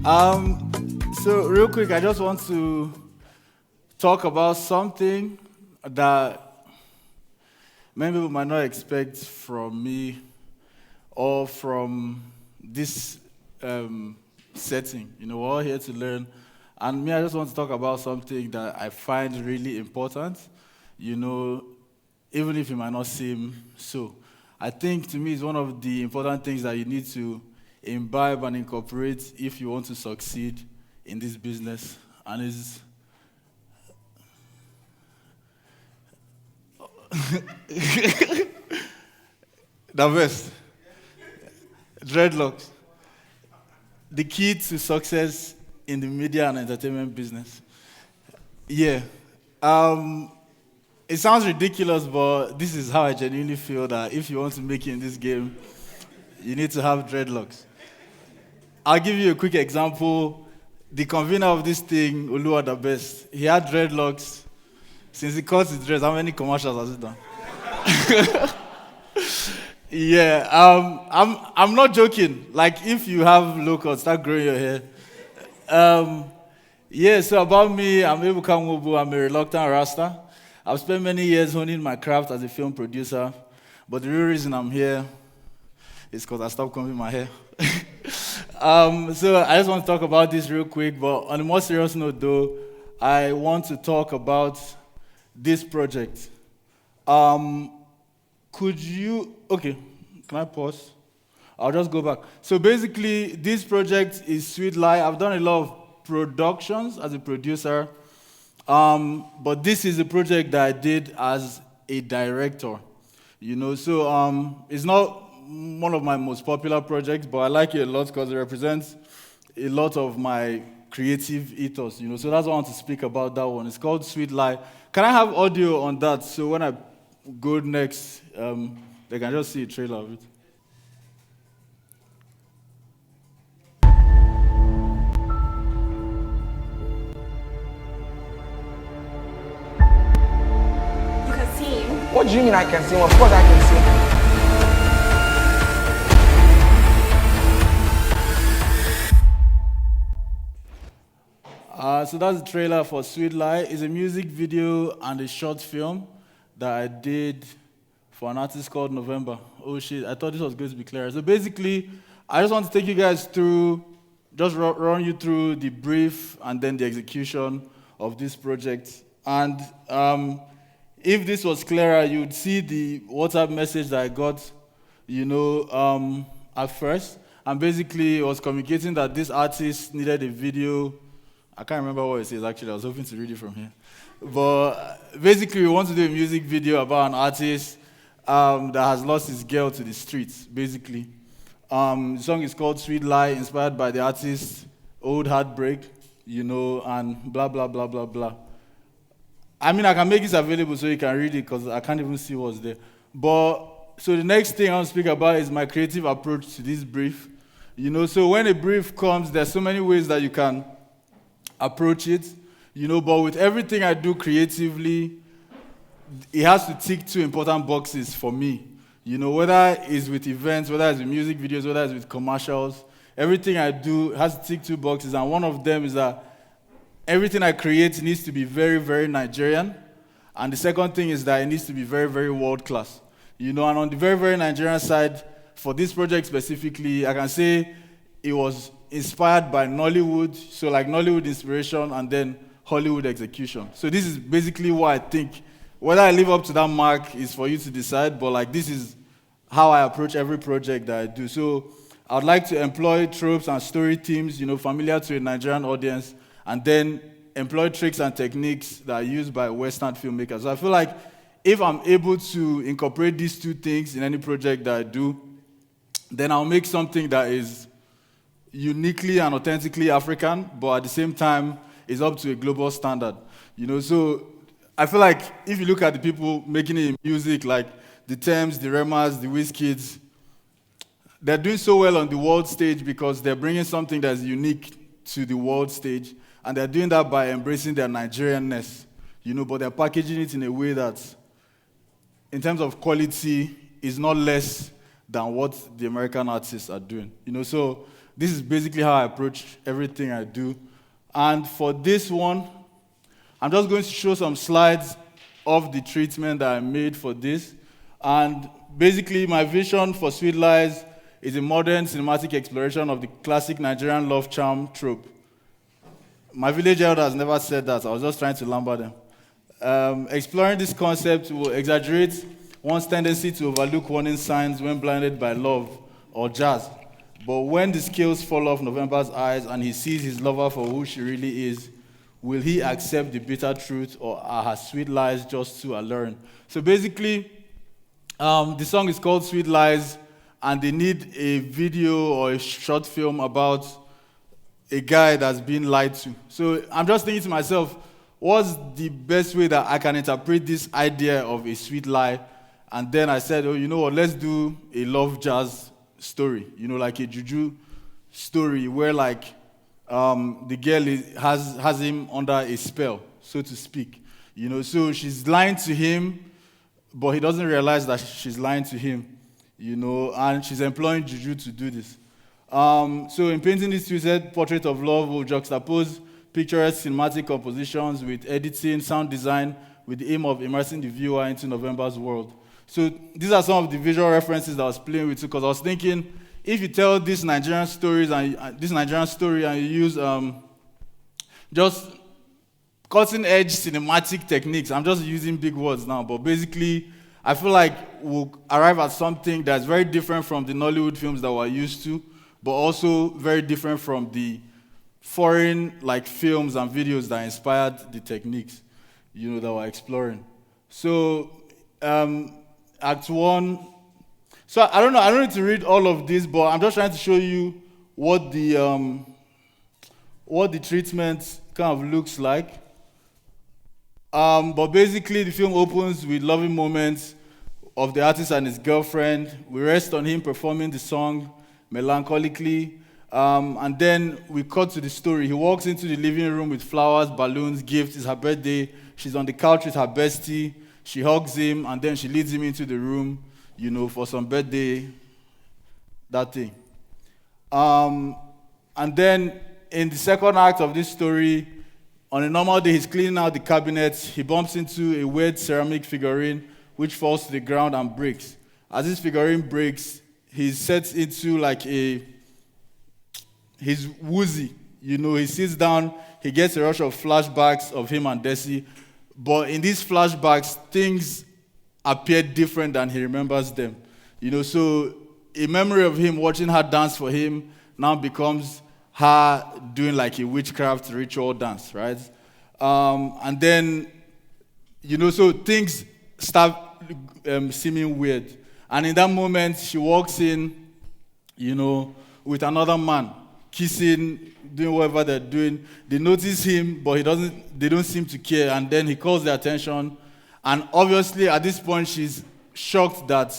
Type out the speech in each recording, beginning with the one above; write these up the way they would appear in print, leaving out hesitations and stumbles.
Um, so real quick, I just want to talk about something that many people might not expect from me or from this setting. We're all here to learn. And me, I just want to talk about something that I find really important, even if it might not seem so. I think to me it's one of the important things that you need to imbibe and incorporate if you want to succeed in this business. And it's the best. Dreadlocks. The key to success in the media and entertainment business. Yeah. It sounds ridiculous, but this is how I genuinely feel that if you want to make it in this game, you need to have dreadlocks. I'll give you a quick example. The convener of this thing, Oluwa the best, he had dreadlocks. Since he cut his dreads, how many commercials has he done? Yeah, I'm not joking. Like, if you have low cut, start growing your hair. Yeah, so about me, I'm Ebuka Nwobu. I'm a reluctant Rasta. I've spent many years honing my craft as a film producer, but the real reason I'm here is because I stopped combing my hair. So I just want to talk about this real quick, but on a more serious note though, I want to talk about this project. Okay, can I pause? I'll just go back. So basically, this project is Sweet Lie. I've done a lot of productions as a producer, but this is a project that I did as a director. So it's not one of my most popular projects, but I like it a lot because it represents a lot of my creative ethos. So that's why I want to speak about that one. It's called Sweet Lie. Can I have audio on that? So when I go next, they can just see a trailer of it. You can see him. What do you mean I can see him? Of course I can see him. So that's the trailer for Sweet Lie. It's a music video and a short film that I did for an artist called November. Oh shit, I thought this was going to be clearer. So basically, I just want to take you guys through, just run you through the brief and then the execution of this project. And if this was clearer, you would see the WhatsApp message that I got, at first. And basically, it was communicating that this artist needed a video. I can't remember what it says, actually. I was hoping to read it from here. But basically, we want to do a music video about an artist that has lost his girl to the streets, basically. The song is called Sweet Lie, inspired by the artist's old heartbreak, and blah, blah, blah, blah, blah. I mean, I can make this available so you can read it because I can't even see what's there. So the next thing I want to speak about is my creative approach to this brief. So when a brief comes, there's so many ways that you can approach it, but with everything I do creatively, it has to tick two important boxes for me. Whether it's with events, whether it's with music videos, whether it's with commercials, everything I do has to tick two boxes, and one of them is that everything I create needs to be very, very Nigerian, and the second thing is that it needs to be very, very world-class. And on the very, very Nigerian side, for this project specifically, I can say it was inspired by Nollywood, so like Nollywood inspiration and then Hollywood execution. So this is basically what I think. Whether I live up to that mark is for you to decide, but this is how I approach every project that I do. So I would like to employ tropes and story themes, familiar to a Nigerian audience, and then employ tricks and techniques that are used by Western filmmakers. So I feel like if I'm able to incorporate these two things in any project that I do, then I'll make something that is uniquely and authentically African, but at the same time is up to a global standard. So I feel like if you look at the people making it in music, like the Thames, the Remas, the Wizkids, they're doing so well on the world stage because they're bringing something that's unique to the world stage, and they're doing that by embracing their Nigerianness, but they're packaging it in a way that, in terms of quality, is not less than what the American artists are doing. So this is basically how I approach everything I do. And for this one, I'm just going to show some slides of the treatment that I made for this. And basically, my vision for Sweet Lies is a modern cinematic exploration of the classic Nigerian love charm trope. My village elder has never said that. I was just trying to lumber them. Exploring this concept will exaggerate one's tendency to overlook warning signs when blinded by love or jazz. But when the scales fall off November's eyes and he sees his lover for who she really is, will he accept the bitter truth, or are her sweet lies just too alluring? So basically, the song is called Sweet Lies, and they need a video or a short film about a guy that's been lied to. So I'm just thinking to myself, what's the best way that I can interpret this idea of a sweet lie? And then I said, you know what, let's do a love jazz story, like a juju story where the girl has him under a spell, so to speak. So she's lying to him, but he doesn't realize that she's lying to him, and she's employing juju to do this. So in painting this two-set portrait of love, we'll juxtapose picturesque cinematic compositions with editing, sound design, with the aim of immersing the viewer into November's world. So these are some of the visual references that I was playing with, because I was thinking, if you tell this Nigerian story and you use just cutting-edge cinematic techniques, I'm just using big words now, but basically, I feel like we'll arrive at something that's very different from the Nollywood films that we're used to, but also very different from the foreign films and videos that inspired the techniques, that we're exploring. So Act 1. So I don't know. I don't need to read all of this, but I'm just trying to show you what the treatment kind of looks like. But basically, the film opens with loving moments of the artist and his girlfriend. We rest on him performing the song melancholically, and then we cut to the story. He walks into the living room with flowers, balloons, gifts. It's her birthday. She's on the couch with her bestie. She hugs him, and then she leads him into the room, for some birthday, that thing. And then in the second act of this story, on a normal day, he's cleaning out the cabinets. He bumps into a weird ceramic figurine, which falls to the ground and breaks. As this figurine breaks, he sets into he's woozy. He sits down, he gets a rush of flashbacks of him and Desi. But in these flashbacks, things appear different than he remembers them. So a memory of him watching her dance for him now becomes her doing a witchcraft ritual dance, right? And then, so things start seeming weird. And in that moment, she walks in, with another man, kissing, doing whatever they're doing. They notice him, but they don't seem to care. And then he calls their attention. And obviously, at this point, she's shocked that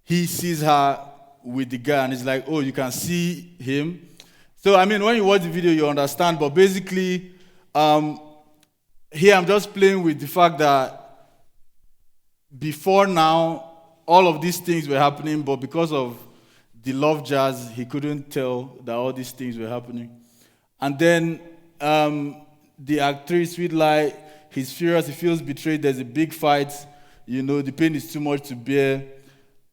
he sees her with the guy. And he's like, oh, you can see him. So, when you watch the video, you understand. But basically, here I'm just playing with the fact that before now, all of these things were happening, but because of the love jazz, he couldn't tell that all these things were happening. And then the Act 3, Sweet Lie, he's furious, he feels betrayed, there's a big fight, the pain is too much to bear.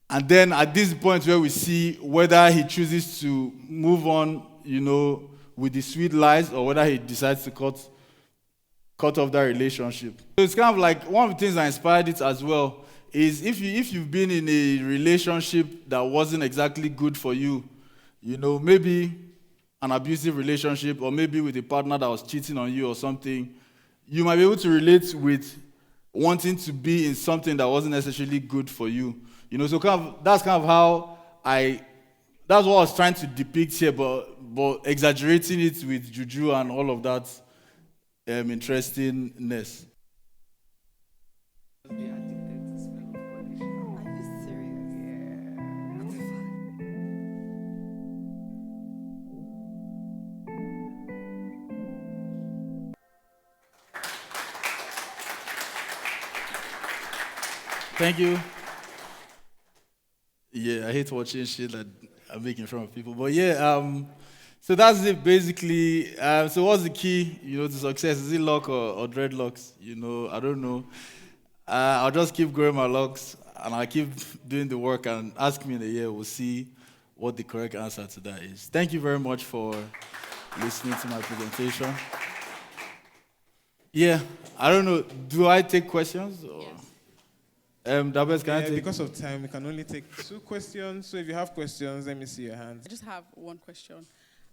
And then at this point where we see whether he chooses to move on, with the sweet lies, or whether he decides to cut off that relationship. So it's kind of one of the things that inspired it as well is if you've been in a relationship that wasn't exactly good for you, maybe an abusive relationship, or maybe with a partner that was cheating on you or something, you might be able to relate with wanting to be in something that wasn't necessarily good for you. So that's kind of how that's what I was trying to depict here, but exaggerating it with juju and all of that interestingness. Are you serious? What the fuck? Thank you. Yeah, I hate watching shit that I make in front of people. But yeah, so that's it basically. So what's the key, to success? Is it luck or dreadlocks? I don't know. I'll just keep growing my locks and I'll keep doing the work and ask me in a year. We'll see what the correct answer to that is. Thank you very much for listening to my presentation. Yeah, I don't know. Do I take questions? Or? Yes. Dabes, can I take? Because of time, we can only take 2 questions. So if you have questions, let me see your hands. I just have one question.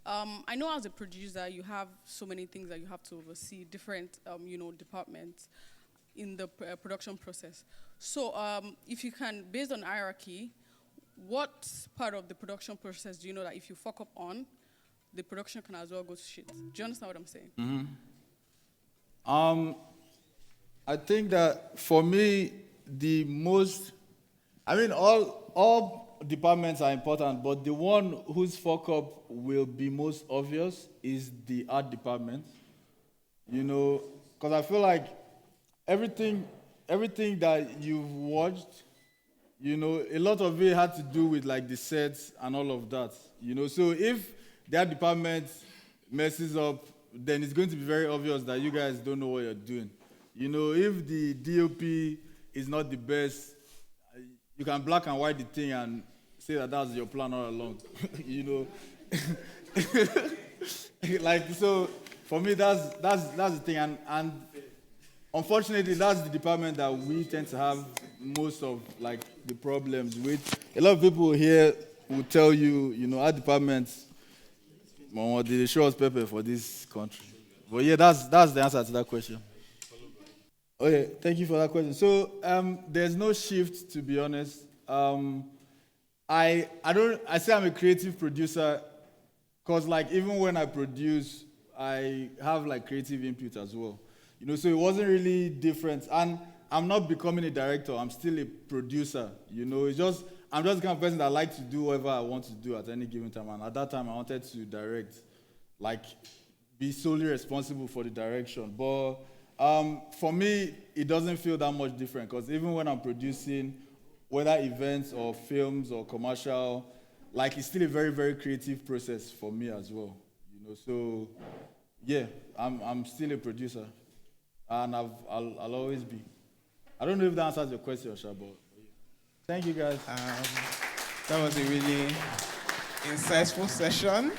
I know as a producer, you have so many things that you have to oversee, different, departments in the production process. So if you can, based on hierarchy, what part of the production process do you know that if you fuck up on, the production can as well go to shit? Do you understand what I'm saying? Mm-hmm. I think that for me, all departments are important, but the one whose fuck up will be most obvious is the art department. Because I feel like everything that you've watched, a lot of it had to do with like the sets and all of that. So if that department messes up, then it's going to be very obvious that you guys don't know what you're doing. If the DOP is not the best, you can black and white the thing and say that that's your plan all along. So for me, that's the thing. And unfortunately, that's the department that we tend to have most of like the problems with. A lot of people here will tell you, our departments, they show us pepper for this country. But yeah, that's the answer to that question. Okay, thank you for that question. So there's no shift, to be honest. I say I'm a creative producer because like even when I produce, I have like creative input as well. So it wasn't really different. And I'm not becoming a director. I'm still a producer. I'm just the kind of person that I like to do whatever I want to do at any given time. And at that time, I wanted to direct, like, be solely responsible for the direction. But for me, it doesn't feel that much different because even when I'm producing, whether events or films or commercial, like it's still a very, very creative process for me as well. So yeah, I'm still a producer. And I'll always be. I don't know if that answers your question, Sha, but thank you guys. That was a really insightful session.